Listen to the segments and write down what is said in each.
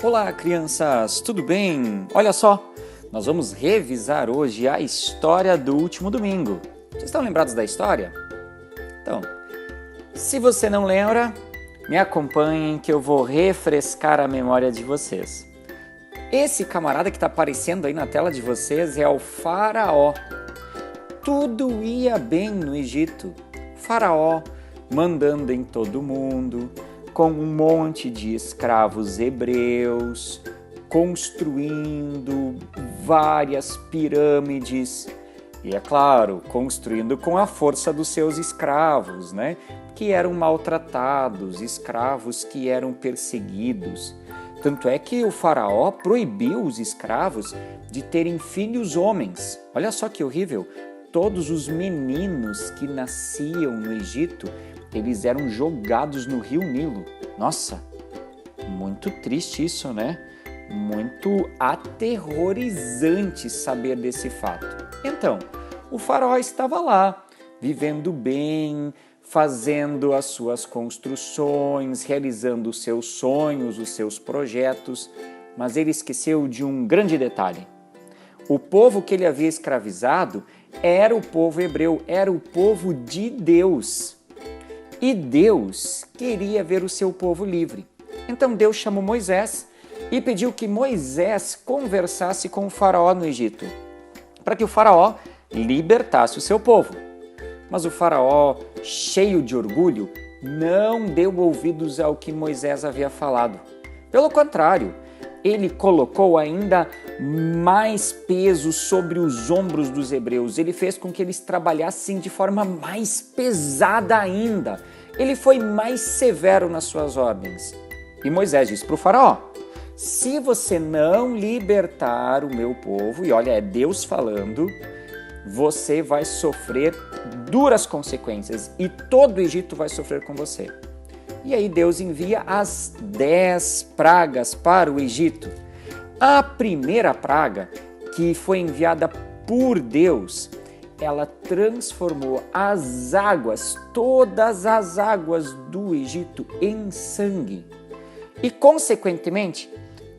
Olá, crianças, tudo bem? Olha só, nós vamos revisar hoje a história do último domingo. Vocês estão lembrados da história? Então, se você não lembra, me acompanhem que eu vou refrescar a memória de vocês. Esse camarada que está aparecendo aí na tela de vocês é o Faraó. Tudo ia bem no Egito. Faraó mandando em todo mundo, com um monte de escravos hebreus, construindo várias pirâmides e, é claro, construindo com a força dos seus escravos, né? Que eram maltratados, escravos que eram perseguidos. Tanto é que o faraó proibiu os escravos de terem filhos homens. Olha só que horrível! Todos os meninos que nasciam no Egito, eles eram jogados no rio Nilo. Nossa, muito triste isso, né? Muito aterrorizante saber desse fato. Então, o faraó estava lá, vivendo bem, fazendo as suas construções, realizando os seus sonhos, os seus projetos, mas ele esqueceu de um grande detalhe. O povo que ele havia escravizado era o povo hebreu, era o povo de Deus. E Deus queria ver o seu povo livre. Então Deus chamou Moisés e pediu que Moisés conversasse com o faraó no Egito, para que o faraó libertasse o seu povo. Mas o faraó, cheio de orgulho, não deu ouvidos ao que Moisés havia falado. Pelo contrário, ele colocou ainda mais peso sobre os ombros dos hebreus. Ele fez com que eles trabalhassem de forma mais pesada ainda. Ele foi mais severo nas suas ordens. E Moisés disse para o faraó: se você não libertar o meu povo, e olha, é Deus falando, você vai sofrer duras consequências e todo o Egito vai sofrer com você. E aí Deus envia as 10 pragas para o Egito. A primeira praga, que foi enviada por Deus, ela transformou as águas, todas as águas do Egito, em sangue. E, consequentemente,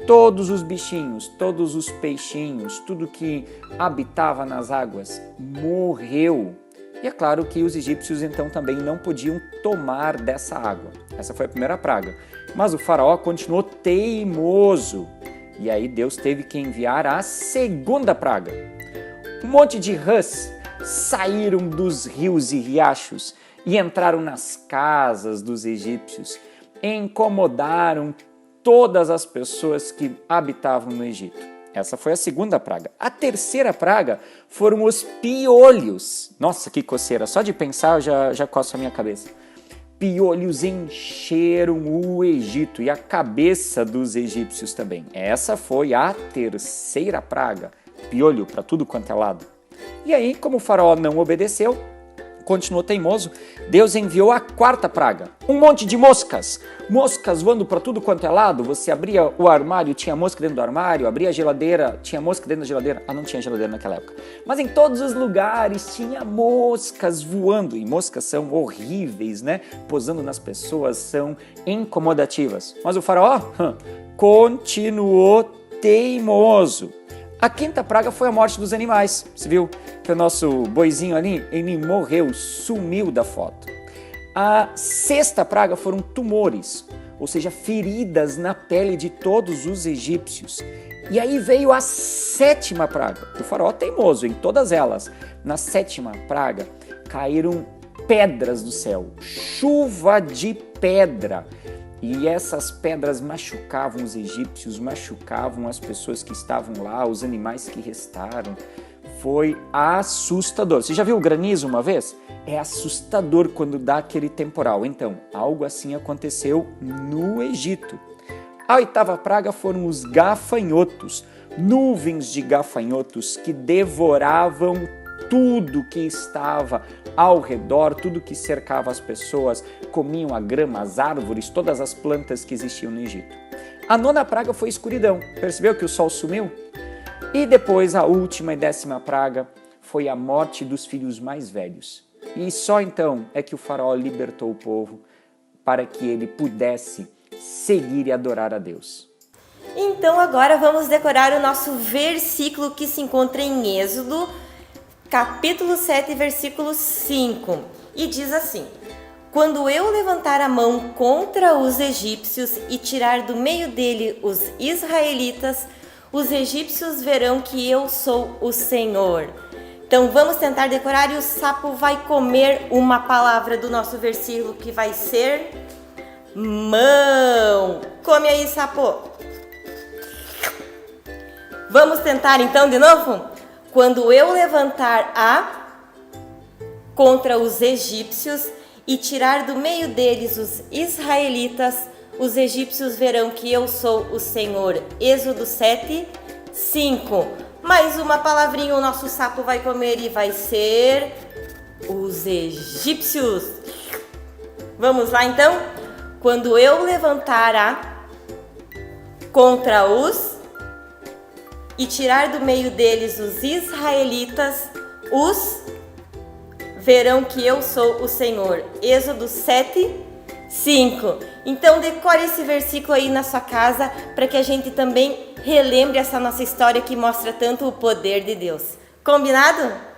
todos os bichinhos, todos os peixinhos, tudo que habitava nas águas morreu. E é claro que os egípcios então também não podiam tomar dessa água. Essa foi a primeira praga. Mas o faraó continuou teimoso. E aí Deus teve que enviar a segunda praga. Um monte de rãs saíram dos rios e riachos e entraram nas casas dos egípcios. Incomodaram todas as pessoas que habitavam no Egito. Essa foi a segunda praga. A terceira praga foram os piolhos. Nossa, que coceira! Só de pensar eu já coço a minha cabeça. Piolhos encheram o Egito e a cabeça dos egípcios também. Essa foi a terceira praga. Piolho para tudo quanto é lado. E aí, como o faraó não obedeceu, continuou teimoso, Deus enviou a quarta praga. Um monte de moscas. Moscas voando para tudo quanto é lado. Você abria o armário, tinha mosca dentro do armário. Abria a geladeira, tinha mosca dentro da geladeira. Ah, não tinha geladeira naquela época. Mas em todos os lugares tinha moscas voando. E moscas são horríveis, né? Posando nas pessoas, são incomodativas. Mas o faraó continuou teimoso. A quinta praga foi a morte dos animais. Você viu que o nosso boizinho ali, ele morreu, sumiu da foto. A sexta praga foram tumores, ou seja, feridas na pele de todos os egípcios. E aí veio a sétima praga. O faraó teimoso em todas elas. Na sétima praga caíram pedras do céu, chuva de pedra. E essas pedras machucavam os egípcios, machucavam as pessoas que estavam lá, os animais que restaram. Foi assustador. Você já viu o granizo uma vez? É assustador quando dá aquele temporal. Então, algo assim aconteceu no Egito. A oitava praga foram os gafanhotos, nuvens de gafanhotos que devoravam tudo que estava ao redor, tudo que cercava as pessoas, comiam a grama, as árvores, todas as plantas que existiam no Egito. A nona praga foi escuridão. Percebeu que o sol sumiu? E depois a última e décima praga foi a morte dos filhos mais velhos. E só então é que o faraó libertou o povo para que ele pudesse seguir e adorar a Deus. Então agora vamos decorar o nosso versículo que se encontra em Êxodo, capítulo 7, versículo 5. E diz assim: quando eu levantar a mão contra os egípcios e tirar do meio dele os israelitas, os egípcios verão que eu sou o Senhor. Então vamos tentar decorar e o sapo vai comer uma palavra do nosso versículo que vai ser mão. Come aí, sapo. Vamos tentar então de novo? Quando eu levantar a contra os egípcios e tirar do meio deles os israelitas, os egípcios verão que eu sou o Senhor. Êxodo 7, 5. Mais uma palavrinha o nosso sapo vai comer e vai ser os egípcios. Vamos lá então? Quando eu levantar a contra os e tirar do meio deles os israelitas, os verão que eu sou o Senhor. Êxodo 7, 5. Então decore esse versículo aí na sua casa para que a gente também relembre essa nossa história que mostra tanto o poder de Deus. Combinado?